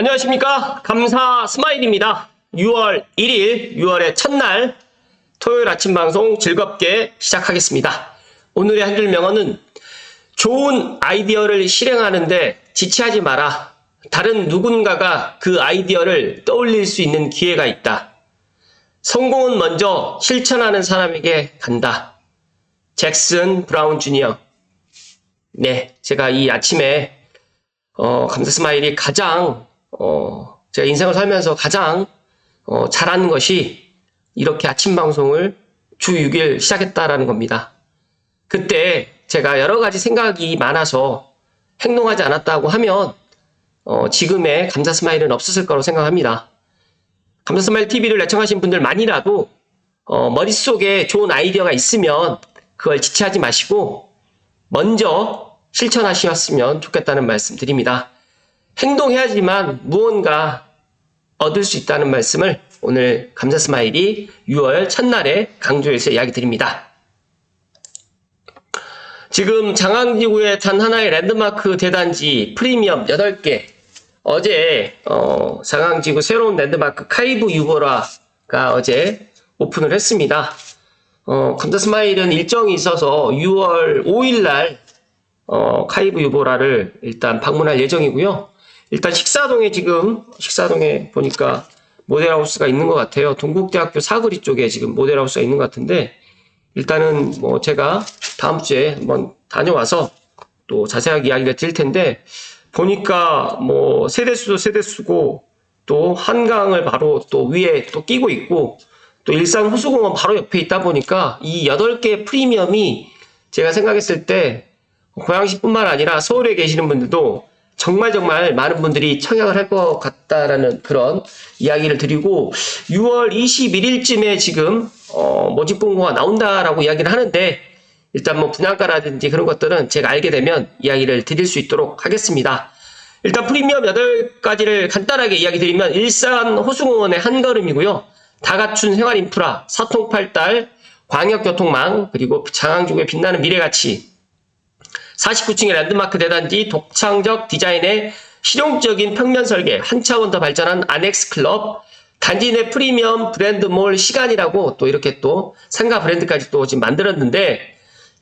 안녕하십니까. 감사 스마일입니다. 6월 1일 6월의 첫날 토요일 아침 방송 즐겁게 시작하겠습니다. 오늘의 한 줄 명언은 좋은 아이디어를 실행하는데 지체하지 마라. 다른 누군가가 그 아이디어를 떠올릴 수 있는 기회가 있다. 성공은 먼저 실천하는 사람에게 간다. 잭슨 브라운 주니어. 네, 제가 이 아침에 감사 스마일이 가장 제가 인생을 살면서 가장 잘하는 것이 이렇게 아침 방송을 주 6일 시작했다라는 겁니다. 그때 제가 여러 가지 생각이 많아서 행동하지 않았다고 하면 지금의 감사 스마일은 없었을 거라고 생각합니다. 감사 스마일 TV를 애청하신 분들만이라도 머릿속에 좋은 아이디어가 있으면 그걸 지체하지 마시고 먼저 실천하셨으면 좋겠다는 말씀 드립니다. 행동해야지만 무언가 얻을 수 있다는 말씀을 오늘 감사 스마일이 6월 첫날에 강조해서 이야기 드립니다. 지금 장항지구의 단 하나의 랜드마크 대단지 프리미엄 8개, 어제 장항지구 새로운 랜드마크 카이브 유보라가 어제 오픈을 했습니다. 감사 스마일은 일정이 있어서 6월 5일날 카이브 유보라를 일단 방문할 예정이고요. 일단 식사동에 보니까 모델하우스가 있는 것 같아요. 동국대학교 사거리 쪽에 지금 모델하우스가 있는 것 같은데, 일단은 제가 다음 주에 한번 다녀와서 또 자세하게 이야기를 드릴 텐데, 보니까 세대수도 세대수고, 또 한강을 바로 또 위에 또 끼고 있고, 또 일산 호수공원 바로 옆에 있다 보니까 이 8개 프리미엄이 제가 생각했을 때 고양시뿐만 아니라 서울에 계시는 분들도 정말 많은 분들이 청약을 할 것 같다라는 그런 이야기를 드리고, 6월 21일쯤에 지금 모집 공고가 나온다라고 이야기를 하는데, 일단 분양가라든지 그런 것들은 제가 알게 되면 이야기를 드릴 수 있도록 하겠습니다. 일단 프리미엄 8가지를 간단하게 이야기 드리면, 일산 호수공원의 한 걸음이고요. 다 갖춘 생활 인프라, 사통팔달, 광역교통망, 그리고 장항지구의 빛나는 미래가치, 49층의 랜드마크 대단지, 독창적 디자인의 실용적인 평면 설계, 한 차원 더 발전한 아넥스 클럽, 단지 내 프리미엄 브랜드몰 시간이라고 또 이렇게 또 상가 브랜드까지 또 지금 만들었는데,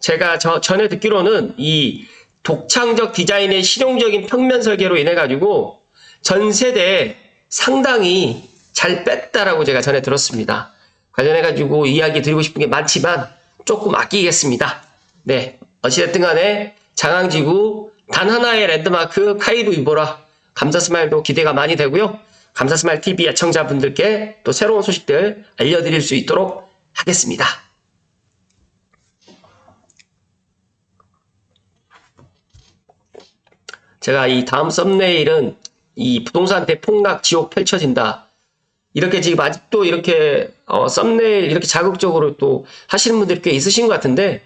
제가 전에 듣기로는 이 독창적 디자인의 실용적인 평면 설계로 인해 가지고 전 세대에 상당히 잘 뺐다라고 제가 전에 들었습니다. 관련해 가지고 이야기 드리고 싶은 게 많지만 조금 아끼겠습니다. 네, 어찌됐든 간에 장항지구 단 하나의 랜드마크 카이브 유보라 감사 스마일도 기대가 많이 되고요. 감사 스마일 TV 애청자분들께 또 새로운 소식들 알려드릴 수 있도록 하겠습니다. 제가 이 다음 썸네일은 이 부동산 대폭락 지옥 펼쳐진다, 이렇게 지금 아직도 이렇게 썸네일 이렇게 자극적으로 또 하시는 분들이 꽤 있으신 것 같은데,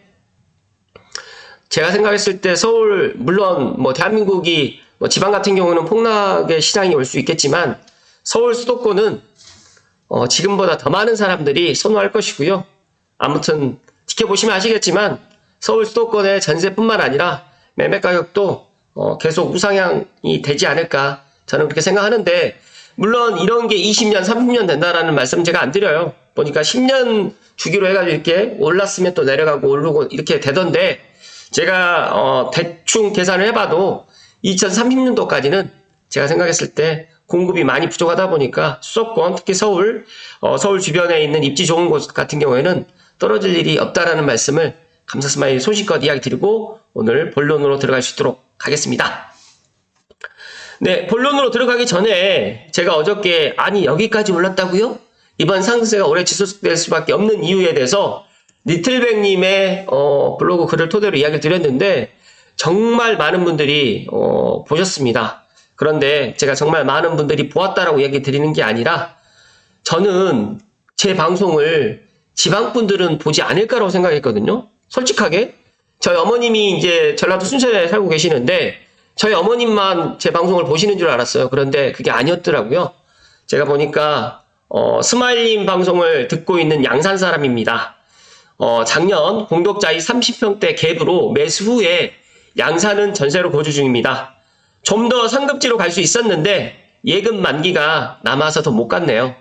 제가 생각했을 때 서울, 물론 대한민국이 지방 같은 경우는 폭락의 시장이 올 수 있겠지만, 서울 수도권은 지금보다 더 많은 사람들이 선호할 것이고요. 아무튼 지켜보시면 아시겠지만 서울 수도권의 전세뿐만 아니라 매매 가격도 계속 우상향이 되지 않을까, 저는 그렇게 생각하는데, 물론 이런 게 20년, 30년 된다라는 말씀 제가 안 드려요. 보니까 10년 주기로 해가지고 이렇게 올랐으면 또 내려가고 오르고 이렇게 되던데, 제가 대충 계산을 해봐도 2030년도까지는 제가 생각했을 때 공급이 많이 부족하다 보니까 수도권, 특히 서울 주변에 있는 입지 좋은 곳 같은 경우에는 떨어질 일이 없다라는 말씀을 감사 스마일 소식껏 이야기 드리고 오늘 본론으로 들어갈 수 있도록 하겠습니다. 네, 본론으로 들어가기 전에 제가 어저께 여기까지 올랐다고요? 이번 상승세가 오래 지속될 수밖에 없는 이유에 대해서 리틀백님의 블로그 글을 토대로 이야기를 드렸는데, 정말 많은 분들이 보셨습니다. 그런데 제가 정말 많은 분들이 보았다라고 이야기 드리는 게 아니라, 저는 제 방송을 지방분들은 보지 않을 거라고 생각했거든요. 솔직하게 저희 어머님이 이제 전라도 순천에 살고 계시는데 저희 어머님만 제 방송을 보시는 줄 알았어요. 그런데 그게 아니었더라고요. 제가 보니까 스마일님 방송을 듣고 있는 양산 사람입니다. 작년 공덕자이 30평대 갭으로 매수 후에 양산은 전세로 거주 중입니다. 좀 더 상급지로 갈 수 있었는데 예금 만기가 남아서 더 못 갔네요.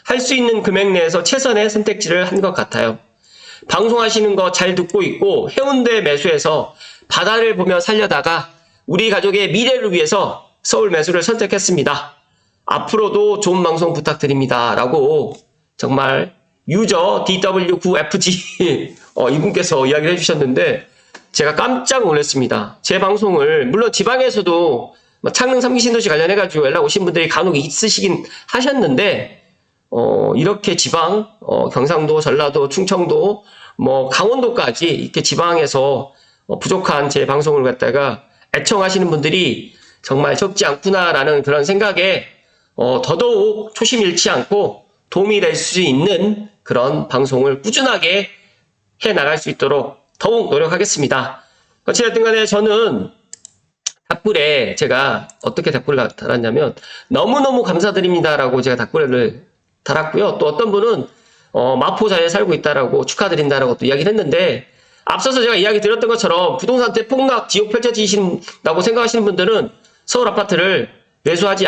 할 수 있는 금액 내에서 최선의 선택지를 한 것 같아요. 방송하시는 거 잘 듣고 있고 해운대 매수해서 바다를 보며 살려다가 우리 가족의 미래를 위해서 서울 매수를 선택했습니다. 앞으로도 좋은 방송 부탁드립니다. 라고 정말 유저 DW9FG 이분께서 이야기를 해주셨는데 제가 깜짝 놀랐습니다. 제 방송을 물론 지방에서도 창릉 3기 신도시 관련해가지고 연락 오신 분들이 간혹 있으시긴 하셨는데 이렇게 지방 경상도, 전라도, 충청도, 강원도까지 이렇게 지방에서 부족한 제 방송을 갖다가 애청하시는 분들이 정말 적지 않구나라는 그런 생각에 더더욱 초심 잃지 않고 도움이 될 수 있는 그런 방송을 꾸준하게 해 나갈 수 있도록 더욱 노력하겠습니다. 어찌됐든 간에 저는 답글에 제가 어떻게 답글을 달았냐면 너무너무 감사드립니다라고 제가 답글을 달았고요. 또 어떤 분은 마포 잘 살고 있다라고 축하드린다라고 또 이야기를 했는데 앞서서 제가 이야기 드렸던 것처럼 부동산 대폭락 지옥 펼쳐지신다고 생각하시는 분들은 서울 아파트를 매수하지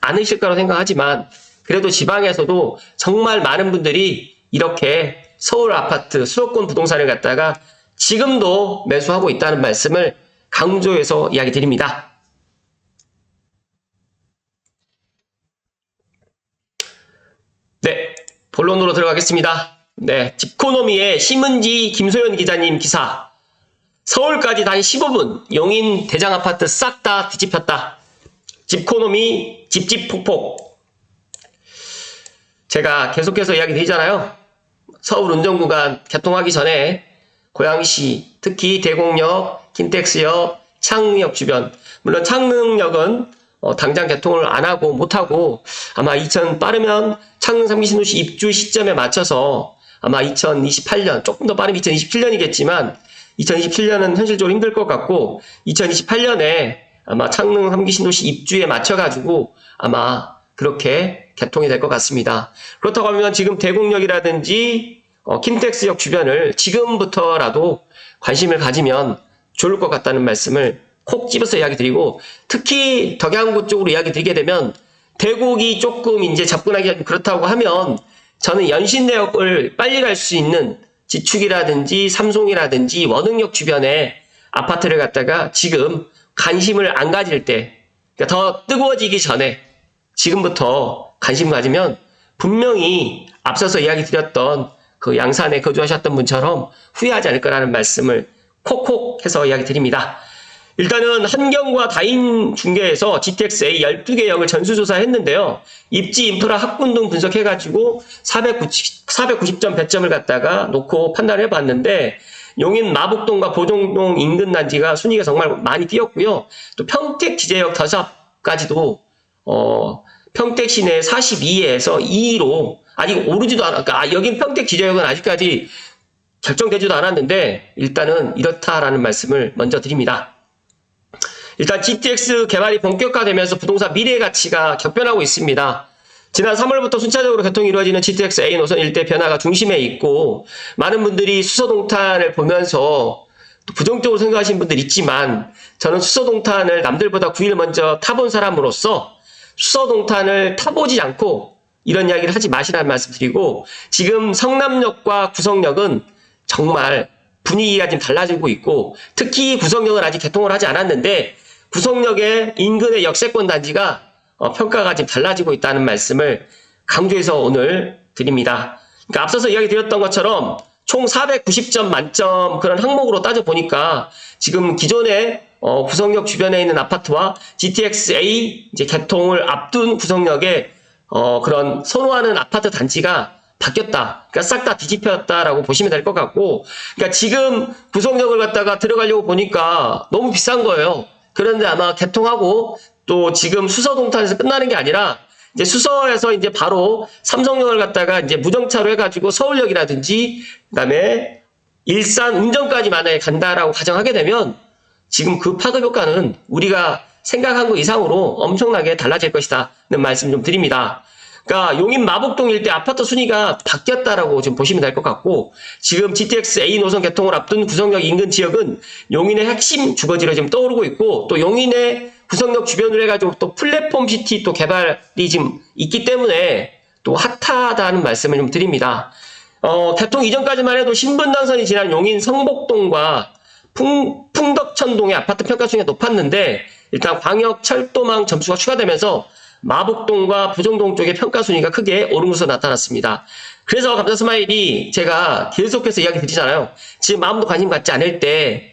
않으실 거라고 생각하지만 그래도 지방에서도 정말 많은 분들이 이렇게 서울 아파트 수도권 부동산을 갖다가 지금도 매수하고 있다는 말씀을 강조해서 이야기 드립니다. 네, 본론으로 들어가겠습니다. 네, 집코노미의 심은지 김소연 기자님 기사. 서울까지 단 15분 용인 대장아파트 싹 다 뒤집혔다. 집코노미 집집폭폭. 제가 계속해서 이야기 드리잖아요. 서울 운전구간 개통하기 전에 고양시, 특히 대곡역, 킨텍스역, 창릉역 주변, 물론 창릉역은 당장 개통을 안 하고 못 하고 아마 빠르면 창릉 3기 신도시 입주 시점에 맞춰서 아마 2028년, 조금 더 빠르면 2027년이겠지만 2027년은 현실적으로 힘들 것 같고 2028년에 아마 창릉 3기 신도시 입주에 맞춰가지고 아마 그렇게 개통이 될 것 같습니다. 그렇다고 하면 지금 대곡역이라든지 킨텍스역 주변을 지금부터라도 관심을 가지면 좋을 것 같다는 말씀을 콕 집어서 이야기 드리고 특히 덕양구 쪽으로 이야기 드리게 되면 대곡이 조금 이제 접근하기가 좀 그렇다고 하면 저는 연신내역을 빨리 갈 수 있는 지축이라든지 삼송이라든지 원흥역 주변에 아파트를 갖다가 지금 관심을 안 가질 때 그러니까 더 뜨거워지기 전에 지금부터 관심 가지면 분명히 앞서서 이야기 드렸던 그 양산에 거주하셨던 분처럼 후회하지 않을 거라는 말씀을 콕콕 해서 이야기 드립니다. 일단은 한경과 다인 중개에서 GTX-A 12개형을 전수조사했는데요. 입지 인프라 학군 등 분석해가지고 490점 배점을 갖다가 놓고 판단을 해봤는데 용인 마북동과 보정동 인근 단지가 순위가 정말 많이 뛰었고요. 또 평택 지제역 더샵까지도 평택 시내 42에서 2위로 아직 오르지도 않았, 그러니까 여긴 평택 지제역은 아직까지 결정되지도 않았는데 일단은 이렇다라는 말씀을 먼저 드립니다. 일단 GTX 개발이 본격화되면서 부동산 미래 가치가 격변하고 있습니다. 지난 3월부터 순차적으로 개통이 이루어지는 GTX-A 노선 일대 변화가 중심에 있고 많은 분들이 수서동탄을 보면서 또 부정적으로 생각하시는 분들 있지만 저는 수서동탄을 남들보다 9일 먼저 타본 사람으로서 수서동탄을 타보지 않고 이런 이야기를 하지 마시라는 말씀 드리고 지금 성남역과 구성역은 정말 분위기가 좀 달라지고 있고 특히 구성역은 아직 개통을 하지 않았는데 구성역의 인근의 역세권 단지가 평가가 지금 달라지고 있다는 말씀을 강조해서 오늘 드립니다. 그러니까 앞서서 이야기 드렸던 것처럼 총 490점 만점 그런 항목으로 따져보니까 지금 기존의 구성역 주변에 있는 아파트와 GTX-A 이제 개통을 앞둔 구성역에 그런 선호하는 아파트 단지가 바뀌었다. 그러니까 싹 다 뒤집혔다라고 보시면 될 것 같고, 그러니까 지금 구성역을 갖다가 들어가려고 보니까 너무 비싼 거예요. 그런데 아마 개통하고 또 지금 수서동탄에서 끝나는 게 아니라 이제 수서에서 이제 바로 삼성역을 갖다가 이제 무정차로 해가지고 서울역이라든지 그다음에 일산 운정까지 만약에 간다라고 가정하게 되면 지금 그 파급 효과는 우리가 생각한 것 이상으로 엄청나게 달라질 것이다는 말씀 좀 드립니다. 그러니까 용인 마북동 일대 아파트 순위가 바뀌었다라고 좀 보시면 될 것 같고 지금 GTX-A 노선 개통을 앞둔 구성역 인근 지역은 용인의 핵심 주거지로 지금 떠오르고 있고 또 용인의 구성역 주변으로 해가지고 또 플랫폼 시티 또 개발이 지금 있기 때문에 또 핫하다는 말씀을 좀 드립니다. 개통 이전까지만 해도 신분당선이 지난 용인 성복동과 풍덕천동의 아파트 평가 수익이 높았는데 일단 광역 철도망 점수가 추가되면서 마북동과 부정동 쪽의 평가 순위가 크게 오른 것으로 나타났습니다. 그래서 감자스마일이 제가 계속해서 이야기 드리잖아요. 지금 아무도 관심 갖지 않을 때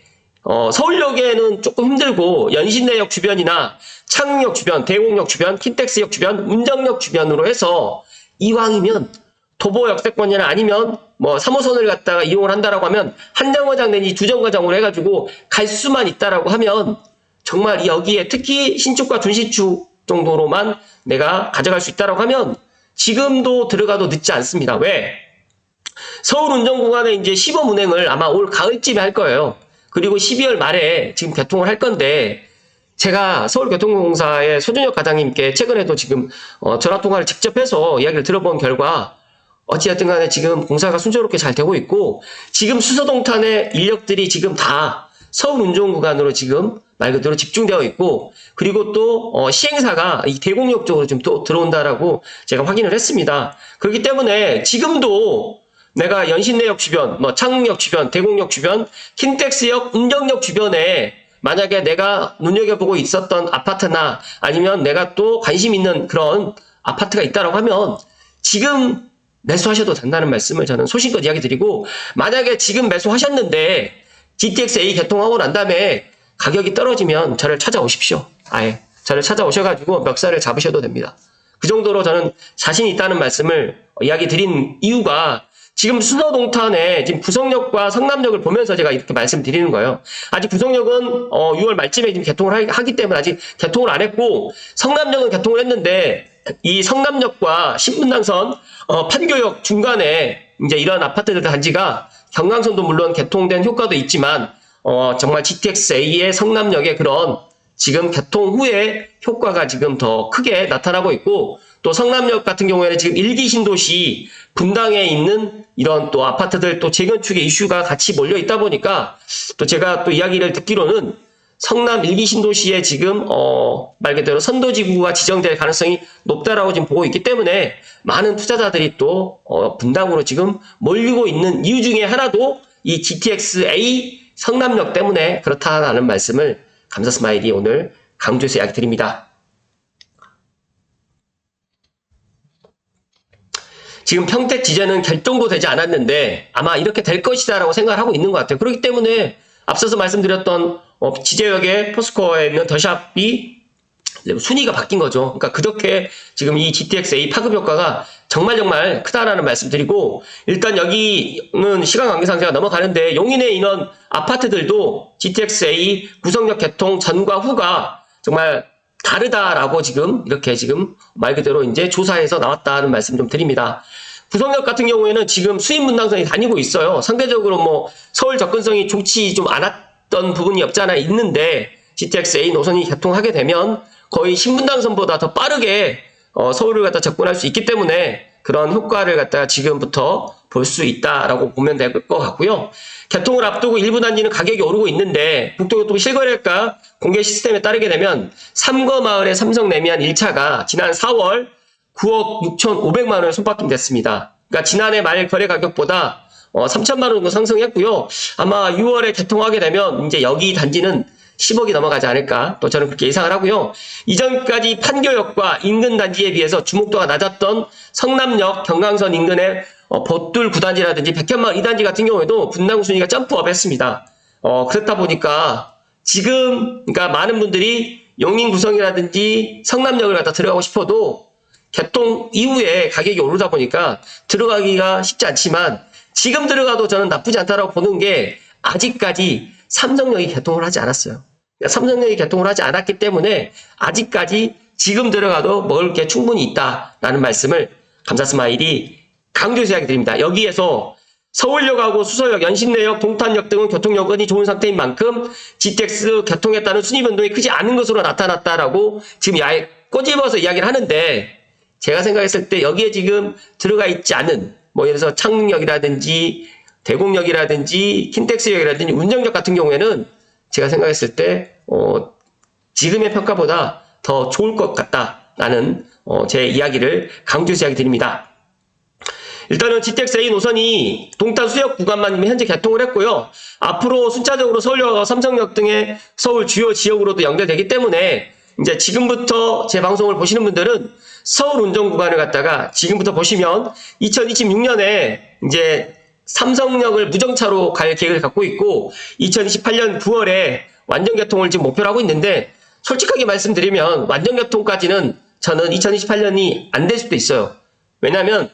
서울역에는 조금 힘들고 연신내역 주변이나 창릉역 주변, 대곡역 주변, 킨텍스역 주변, 운정역 주변으로 해서 이왕이면 도보 역세권이나 아니면 뭐 3호선을 갖다가 이용을 한다라고 하면 한 정거장 내지 두 정거장으로 해가지고 갈 수만 있다라고 하면 정말 여기에 특히 신축과 준신축 정도로만 내가 가져갈 수 있다라고 하면 지금도 들어가도 늦지 않습니다. 왜? 서울 운전구간에 이제 시범 운행을 아마 올 가을쯤에 할 거예요. 그리고 12월 말에 지금 개통을 할 건데 제가 서울교통공사의 소준혁 과장님께 최근에도 지금 전화통화를 직접 해서 이야기를 들어본 결과 어찌됐든 간에 지금 공사가 순조롭게 잘 되고 있고 지금 수서동탄의 인력들이 지금 다 서울 운전구간으로 지금 말 그대로 집중되어 있고 그리고 또 시행사가 이 대곡역 쪽으로 좀 또 들어온다라고 제가 확인을 했습니다. 그렇기 때문에 지금도 내가 연신내역 주변, 뭐 창릉역 주변, 대곡역 주변, 킨텍스역, 운정역 주변에 만약에 내가 눈여겨보고 있었던 아파트나 아니면 내가 또 관심 있는 그런 아파트가 있다라고 하면 지금 매수하셔도 된다는 말씀을 저는 소신껏 이야기 드리고 만약에 지금 매수하셨는데 GTX-A 개통하고 난 다음에 가격이 떨어지면 저를 찾아오십시오. 아예 저를 찾아오셔가지고 멱살을 잡으셔도 됩니다. 그 정도로 저는 자신이 있다는 말씀을 이야기 드린 이유가 지금 수서동탄에 지금 구성역과 성남역을 보면서 제가 이렇게 말씀드리는 거예요. 아직 구성역은 6월 말쯤에 지금 개통을 하기 때문에 아직 개통을 안 했고 성남역은 개통을 했는데 이 성남역과 신분당선 판교역 중간에 이제 이런 아파트들 단지가 경강선도 물론 개통된 효과도 있지만 정말 GTX-A의 성남역의 그런 지금 개통 후에 효과가 지금 더 크게 나타나고 있고 또 성남역 같은 경우에는 지금 1기 신도시 분당에 있는 이런 또 아파트들 또 재건축의 이슈가 같이 몰려 있다 보니까 또 제가 또 이야기를 듣기로는 성남 1기 신도시에 지금 말 그대로 선도지구가 지정될 가능성이 높다라고 지금 보고 있기 때문에 많은 투자자들이 또 분당으로 지금 몰리고 있는 이유 중에 하나도 이 GTX-A 성남역 때문에 그렇다라는 말씀을 감사스마일이 오늘 강조해서 이야기 드립니다. 지금 평택 지제는 결정도 되지 않았는데 아마 이렇게 될 것이다라고 생각을 하고 있는 것 같아요. 그렇기 때문에 앞서서 말씀드렸던 지제역의 포스코어에 있는 더샵이 순위가 바뀐 거죠. 그러니까 그렇게 지금 이 GTX-A 파급 효과가 정말 크다라는 말씀드리고 일단 여기는 시간 관계상 제가 넘어가는데 용인에 있는 아파트들도 GTX-A 구성역 개통 전과 후가 정말 다르다라고 지금 이렇게 지금 말 그대로 이제 조사해서 나왔다는 말씀 좀 드립니다. 구성역 같은 경우에는 지금 수입분당선이 다니고 있어요. 상대적으로 뭐 서울 접근성이 좋지 좀 않았던 부분이 없지 않아 있는데 GTX-A 노선이 개통하게 되면 거의 신분당선보다 더 빠르게 서울을 갖다 접근할 수 있기 때문에 그런 효과를 갖다가 지금부터 볼 수 있다라고 보면 될 것 같고요. 개통을 앞두고 일부 단지는 가격이 오르고 있는데 북도교통 실거래가 공개 시스템에 따르게 되면 삼거마을의 삼성 레미안 1차가 지난 4월 9억 6,500만 원에 손바뀜됐습니다. 그러니까 지난해 말 거래 가격보다 3천만 원 정도 상승했고요. 아마 6월에 개통하게 되면 이제 여기 단지는 10억이 넘어가지 않을까 또 저는 그렇게 예상을 하고요. 이전까지 판교역과 인근 단지에 비해서 주목도가 낮았던 성남역, 경강선 인근의 보뚤 9단지라든지 백현마을 2단지 같은 경우에도 분당 순위가 점프업 했습니다. 그렇다 보니까 지금 그러니까 많은 분들이 용인 구성이라든지 성남역을 갖다 들어가고 싶어도 개통 이후에 가격이 오르다 보니까 들어가기가 쉽지 않지만 지금 들어가도 저는 나쁘지 않다라고 보는 게 아직까지 삼성역이 개통을 하지 않았어요. 삼성역이 개통을 하지 않았기 때문에 아직까지 지금 들어가도 먹을 게 충분히 있다라는 말씀을 감사스마일이 강조해서 이야기 드립니다. 여기에서 서울역하고 수서역, 연신내역, 동탄역 등은 교통 여건이 좋은 상태인 만큼 GTX 개통에 따른 순위 변동이 크지 않은 것으로 나타났다라고 지금 꼬집어서 이야기를 하는데 제가 생각했을 때 여기에 지금 들어가 있지 않은 뭐 예를 들어서 창릉역이라든지 대곡역이라든지 킨텍스역이라든지 운정역 같은 경우에는 제가 생각했을 때 지금의 평가보다 더 좋을 것 같다라는 제 이야기를 강조해서 이야기 드립니다. 일단은 GTX-A 노선이 동탄 수역 구간만 현재 개통을 했고요. 앞으로 순차적으로 서울역과 삼성역 등의 서울 주요 지역으로도 연결되기 때문에 이제 지금부터 제 방송을 보시는 분들은 서울 운전 구간을 갖다가 지금부터 보시면 2026년에 이제 삼성역을 무정차로 갈 계획을 갖고 있고 2028년 9월에 완전 개통을 지금 목표로 하고 있는데 솔직하게 말씀드리면 완전 개통까지는 저는 2028년이 안 될 수도 있어요. 왜냐하면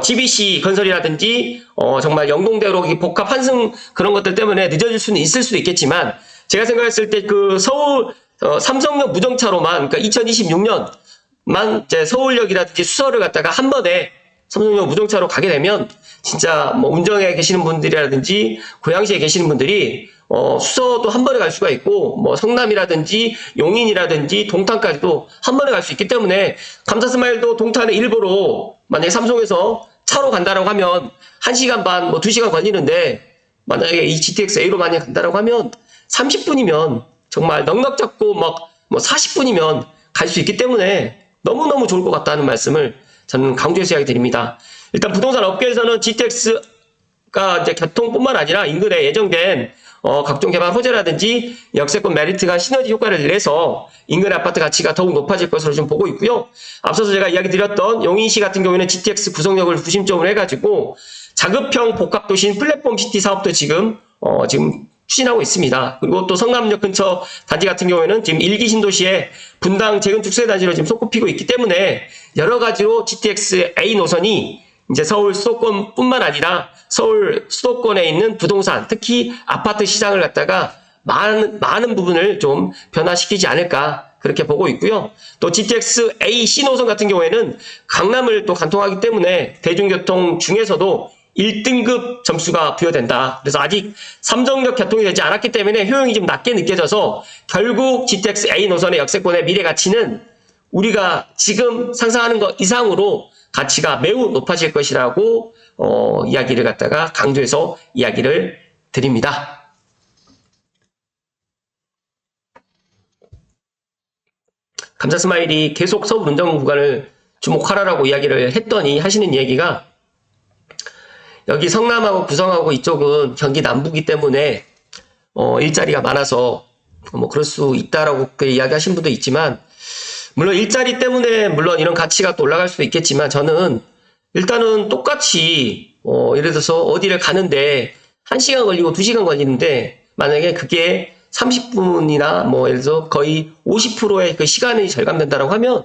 GBC 건설이라든지 정말 영동대로 복합 환승 그런 것들 때문에 늦어질 수는 있을 수도 있겠지만 제가 생각했을 때 그 서울 삼성역 무정차로만 그러니까 2026년만 이제 서울역이라든지 수서를 갖다가 한 번에 삼성역 무정차로 가게 되면 진짜 뭐 운정에 계시는 분들이라든지 고양시에 계시는 분들이 수서도 한 번에 갈 수가 있고 뭐 성남이라든지 용인이라든지 동탄까지도 한 번에 갈 수 있기 때문에 감사스마일도 동탄의 일부로 만약에 삼성에서 차로 간다라고 하면 1시간 반, 뭐 2시간 걸리는데 만약에 이 GTX-A로 만약에 간다라고 하면 30분이면 정말 넉넉 잡고 막 뭐 40분이면 갈 수 있기 때문에 너무너무 좋을 것 같다는 말씀을 저는 강조해서 이야기 드립니다. 일단 부동산 업계에서는 GTX가 이제 교통뿐만 아니라 인근에 예정된 각종 개발 호재라든지 역세권 메리트가 시너지 효과를 내서 인근 아파트 가치가 더욱 높아질 것으로 좀 보고 있고요. 앞서서 제가 이야기 드렸던 용인시 같은 경우에는 GTX 구성역을 중심점으로 해가지고 자급형 복합도시인 플랫폼 시티 사업도 지금 추진하고 있습니다. 그리고 또 성남역 근처 단지 같은 경우에는 지금 1기 신도시에 분당 재건축 수혜 단지로 지금 손꼽히고 있기 때문에 여러 가지로 GTX-A 노선이 이제 서울 수도권뿐만 아니라 서울 수도권에 있는 부동산, 특히 아파트 시장을 갖다가 많은 부분을 좀 변화시키지 않을까 그렇게 보고 있고요. 또 GTX-A C 노선 같은 경우에는 강남을 또 관통하기 때문에 대중교통 중에서도 1등급 점수가 부여된다. 그래서 아직 삼성역 개통이 되지 않았기 때문에 효용이 좀 낮게 느껴져서 결국 GTX-A 노선의 역세권의 미래 가치는 우리가 지금 상상하는 것 이상으로 가치가 매우 높아질 것이라고 이야기를 갖다가 강조해서 이야기를 드립니다. 감사스마일이 계속 서울 운전 구간을 주목하라고 이야기를 했더니 하시는 얘기가 여기 성남하고 구성하고 이쪽은 경기 남부기 때문에 일자리가 많아서 뭐 그럴 수 있다라고 이야기하신 분도 있지만 물론 일자리 때문에 물론 이런 가치가 또 올라갈 수도 있겠지만 저는 일단은 똑같이 예를 들어서 어디를 가는데 1시간 걸리고 2시간 걸리는데 만약에 그게 30분이나 뭐 예를 들어서 거의 50%의 그 시간이 절감된다라고 하면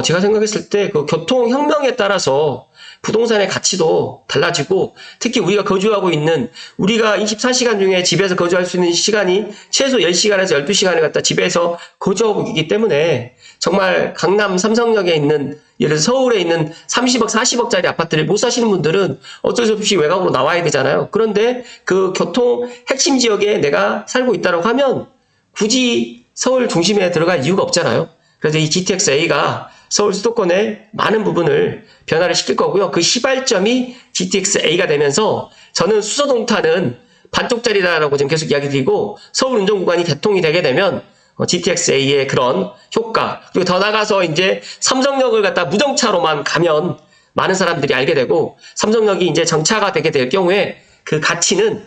제가 생각했을 때 그 교통혁명에 따라서 부동산의 가치도 달라지고 특히 우리가 거주하고 있는 우리가 24시간 중에 집에서 거주할 수 있는 시간이 최소 10시간에서 12시간을 갖다 집에서 거주하고 있기 때문에 정말 강남 삼성역에 있는 예를 들어 서울에 있는 30억 40억짜리 아파트를 못 사시는 분들은 어쩔 수 없이 외곽으로 나와야 되잖아요. 그런데 그 교통 핵심 지역에 내가 살고 있다고 하면 굳이 서울 중심에 들어갈 이유가 없잖아요. 그래서 이 GTX-A가 서울 수도권의 많은 부분을 변화를 시킬 거고요. 그 시발점이 GTX-A가 되면서 저는 수서동탄은 반쪽짜리다라고 지금 계속 이야기 드리고 서울 운전 구간이 개통이 되게 되면 GTX-A의 그런 효과 그리고 더 나가서 이제 삼성역을 갖다 무정차로만 가면 많은 사람들이 알게 되고 삼성역이 이제 정차가 되게 될 경우에 그 가치는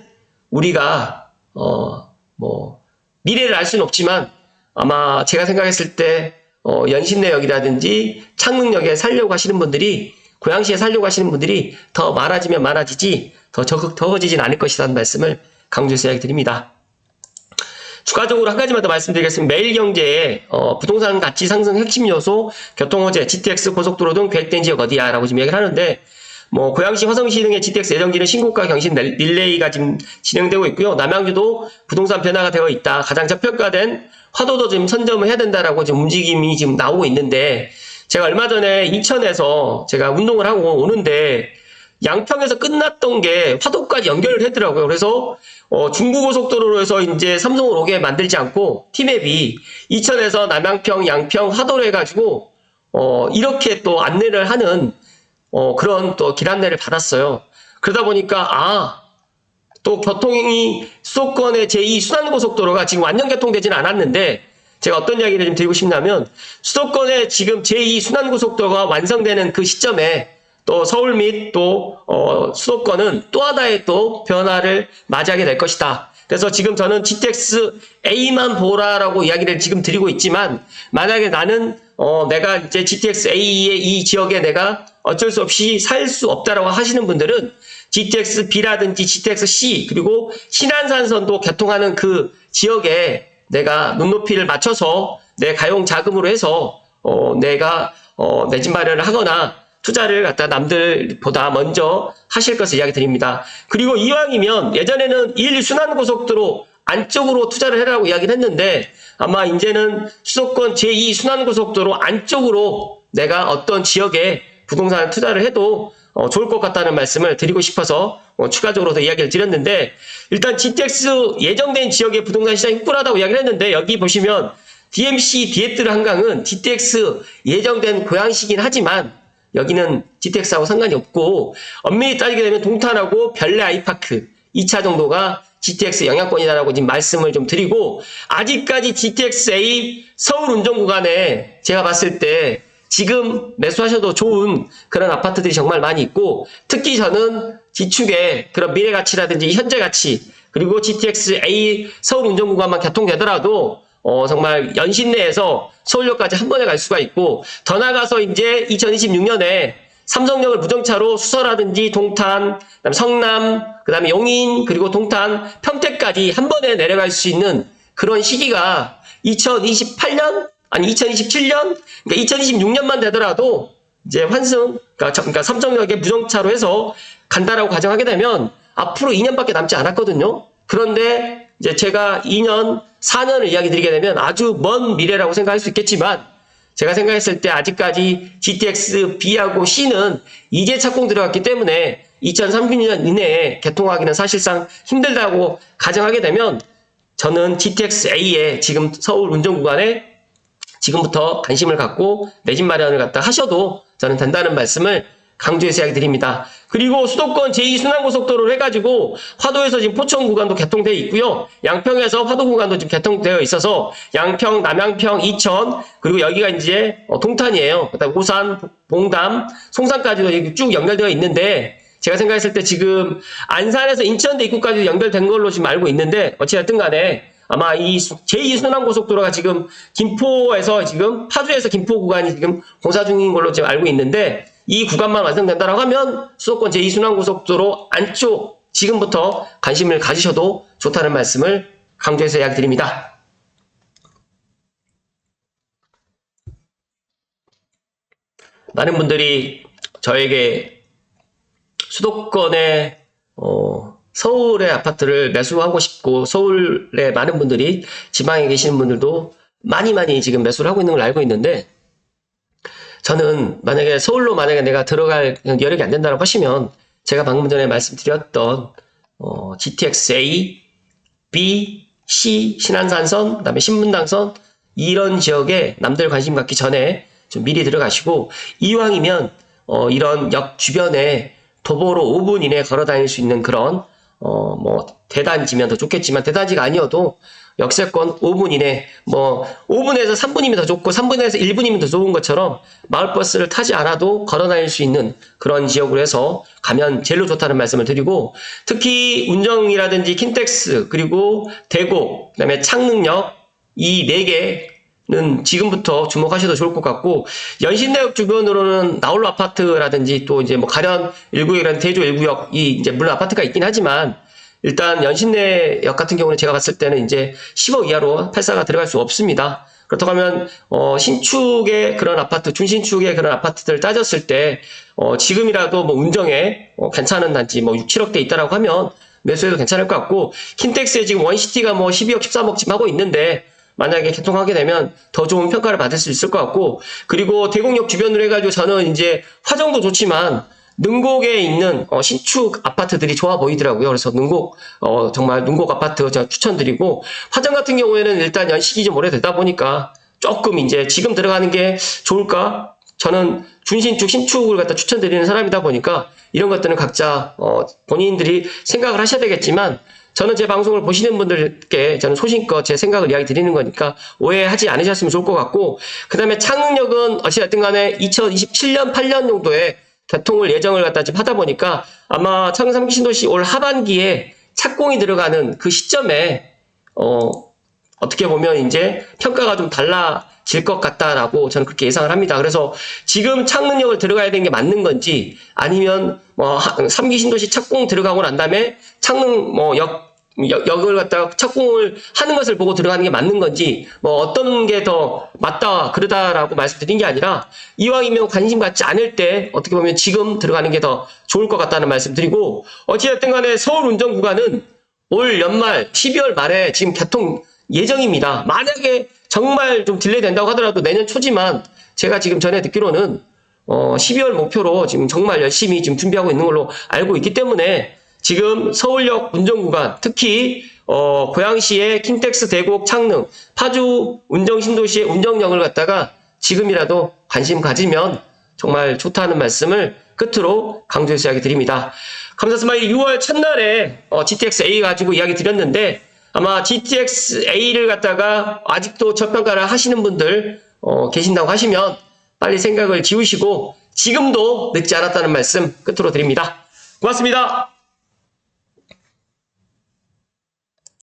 우리가 뭐 미래를 알 수는 없지만 아마 제가 생각했을 때 연신내역이라든지 창릉역에 살려고 하시는 분들이 고양시에 살려고 하시는 분들이 더 많아지면 많아지지 더 적어지진 않을 것이라는 말씀을 강조해서 이야기 드립니다. 추가적으로 한 가지만 더 말씀드리겠습니다. 매일경제의 부동산 가치 상승 핵심 요소 교통호재 GTX 고속도로 등 계획된 지역 어디야 라고 지금 얘기를 하는데 뭐 고양시 화성시 등의 GTX 예정지는 신고가 경신 릴레이가 지금 진행되고 있고요. 남양주도 부동산 변화가 되어 있다. 가장 저평가된 화도도 지금 선점을 해야 된다라고 지금 움직임이 지금 나오고 있는데 제가 얼마 전에 인천에서 제가 운동을 하고 오는데 양평에서 끝났던 게 화도까지 연결을 했더라고요. 그래서 중부고속도로로 해서 이제 삼성을 오게 만들지 않고 티맵이 인천에서 남양평, 양평, 화도로 해가지고 이렇게 또 안내를 하는 그런 또 길 안내를 받았어요. 그러다 보니까 또 교통이 수도권의 제2 순환고속도로가 지금 완전 개통되지는 않았는데 제가 어떤 이야기를 좀 드리고 싶냐면 수도권의 지금 제2 순환고속도로가 완성되는 그 시점에 또 서울 및 또 수도권은 또 하나의 또 변화를 맞이하게 될 것이다. 그래서 지금 저는 GTX A만 보라라고 이야기를 지금 드리고 있지만 만약에 나는 내가 이제 GTX A의 이 지역에 내가 어쩔 수 없이 살 수 없다라고 하시는 분들은 GTX B라든지 GTX C 그리고 신안산선도 개통하는 그 지역에 내가 눈높이를 맞춰서 내 가용 자금으로 해서 내가 내 집 마련을 하거나 투자를 갖다 남들보다 먼저 하실 것을 이야기 드립니다. 그리고 이왕이면 예전에는 1 순환고속도로 안쪽으로 투자를 해라고 이야기를 했는데 아마 이제는 수도권 제2 순환고속도로 안쪽으로 내가 어떤 지역에 부동산 투자를 해도 좋을 것 같다는 말씀을 드리고 싶어서 추가적으로 더 이야기를 드렸는데 일단 GTX 예정된 지역의 부동산 시장이 꿀하다고 이야기를 했는데 여기 보시면 DMC 디에트르 한강은 GTX 예정된 고양시긴 하지만 여기는 GTX하고 상관이 없고 엄밀히 따지게 되면 동탄하고 별내 아이파크 2차 정도가 GTX 영향권이다라고 지금 말씀을 좀 드리고 아직까지 GTX-A 서울 운전 구간에 제가 봤을 때 지금 매수하셔도 좋은 그런 아파트들이 정말 많이 있고 특히 저는 지축의 그런 미래 가치라든지 현재 가치 그리고 GTX-A 서울 운전 구간만 개통되더라도 정말 연신 내에서 서울역까지 한 번에 갈 수가 있고 더 나아가서 이제 2026년에 삼성역을 무정차로 수서라든지 동탄, 그다음에 성남, 그다음에 용인 그리고 동탄, 평택까지 한 번에 내려갈 수 있는 그런 시기가 2028년 아니 2027년 그러니까 2026년만 되더라도 이제 환승 그러니까 삼성역에 무정차로 해서 간다라고 가정하게 되면 앞으로 2년밖에 남지 않았거든요. 그런데 이제 제가 2년, 4년을 이야기 드리게 되면 아주 먼 미래라고 생각할 수 있겠지만 제가 생각했을 때 아직까지 GTX B하고 C는 이제 착공 들어갔기 때문에 2030년 이내에 개통하기는 사실상 힘들다고 가정하게 되면 저는 GTX A에 지금 서울 운전 구간에 지금부터 관심을 갖고 내 집 마련을 갖다 하셔도 저는 된다는 말씀을 강조해서 이야기 드립니다. 그리고 수도권 제2순환고속도로를 해가지고 화도에서 지금 포천 구간도 개통되어 있고요. 양평에서 화도 구간도 지금 개통되어 있어서 양평, 남양평, 이천 그리고 여기가 이제 동탄이에요. 그다음 오산, 봉담, 송산까지도 쭉 연결되어 있는데 제가 생각했을 때 지금 안산에서 인천대 입구까지 연결된 걸로 지금 알고 있는데 어찌됐든 간에 아마 이 제2순환고속도로가 지금 김포에서 지금 파주에서 김포 구간이 지금 공사 중인 걸로 지금 알고 있는데 이 구간만 완성된다라고 하면 수도권 제2순환고속도로 안쪽 지금부터 관심을 가지셔도 좋다는 말씀을 강조해서 이야기 드립니다. 많은 분들이 저에게 수도권의 서울의 아파트를 매수하고 싶고 서울에 많은 분들이 지방에 계시는 분들도 많이 지금 매수를 하고 있는 걸 알고 있는데 저는 만약에 서울로 만약에 내가 들어갈 여력이 안 된다고 하시면 제가 방금 전에 말씀드렸던 GTX-A, B, C, 신안산선, 그다음에 신분당선 이런 지역에 남들 관심 갖기 전에 좀 미리 들어가시고 이왕이면 이런 역 주변에 도보로 5분 이내에 걸어 다닐 수 있는 그런 뭐 대단지면 더 좋겠지만 대단지가 아니어도 역세권 5분 이내, 5분에서 3분이면 더 좋고 3분에서 1분이면 더 좋은 것처럼 마을버스를 타지 않아도 걸어 다닐 수 있는 그런 지역으로 해서 가면 제일로 좋다는 말씀을 드리고 특히 운정이라든지 킨텍스 그리고 대고 그다음에 창릉역 이 4개는 지금부터 주목하셔도 좋을 것 같고 연신내역 주변으로는 나홀로 아파트라든지 또 이제 가련 1구역이라는 대조 1구역 이 이제 물론 아파트가 있긴 하지만 일단 연신내역 같은 경우는 제가 봤을 때는 이제 10억 이하로 8사가 들어갈 수 없습니다. 그렇다고 하면 신축의 그런 아파트, 준신축의 그런 아파트들 따졌을 때 지금이라도 운정에 괜찮은 단지 6, 7억대 있다라고 하면 매수해도 괜찮을 것 같고 킨텍스에 지금 원시티가 12억, 13억 지금 하고 있는데 만약에 개통하게 되면 더 좋은 평가를 받을 수 있을 것 같고 그리고 대곡역 주변으로 해가지고 저는 이제 화정도 좋지만 능곡에 있는 신축 아파트들이 좋아 보이더라고요. 그래서 능곡 정말 능곡 아파트 제가 추천드리고 화정 같은 경우에는 일단 연식이 좀 오래되다 보니까 조금 이제 지금 들어가는 게 좋을까? 저는 준신축, 신축을 갖다 추천드리는 사람이다 보니까 이런 것들은 각자 본인들이 생각을 하셔야 되겠지만 저는 제 방송을 보시는 분들께 저는 소신껏 제 생각을 이야기 드리는 거니까 오해하지 않으셨으면 좋을 것 같고, 그 다음에 창릉역은 어찌됐든 간에 2027년, 8년 정도에 개통을 예정을 갖다 지금 하다 보니까 아마 창릉 3기 신도시 올 하반기에 착공이 들어가는 그 시점에, 어떻게 보면 이제 평가가 좀 달라질 것 같다라고 저는 그렇게 예상을 합니다. 그래서 지금 창릉역을 들어가야 되는 게 맞는 건지, 아니면 3기 신도시 착공 들어가고 난 다음에 창릉 역을 갖다가 착공을 하는 것을 보고 들어가는 게 맞는 건지, 어떤 게 더 맞다 그러다라고 말씀드린 게 아니라, 이왕이면 관심 갖지 않을 때 어떻게 보면 지금 들어가는 게 더 좋을 것 같다는 말씀드리고, 어찌됐든 간에 서울 운전 구간은 올 연말 12월 말에 지금 개통 예정입니다. 만약에 정말 좀 딜레이 된다고 하더라도 내년 초지만, 제가 지금 전에 듣기로는 12월 목표로 지금 정말 열심히 지금 준비하고 있는 걸로 알고 있기 때문에, 지금 서울역 운전 구간, 특히 고양시의 킨텍스 대곡 창릉, 파주 운정 신도시의 운정역을 갖다가 지금이라도 관심 가지면 정말 좋다는 말씀을 끝으로 강조해서 이야기 드립니다. 감사스마일 6월 첫날에 GTX-A 가지고 이야기 드렸는데, 아마 GTX-A를 갖다가 아직도 저평가를 하시는 분들 계신다고 하시면 빨리 생각을 지우시고 지금도 늦지 않았다는 말씀 끝으로 드립니다. 고맙습니다.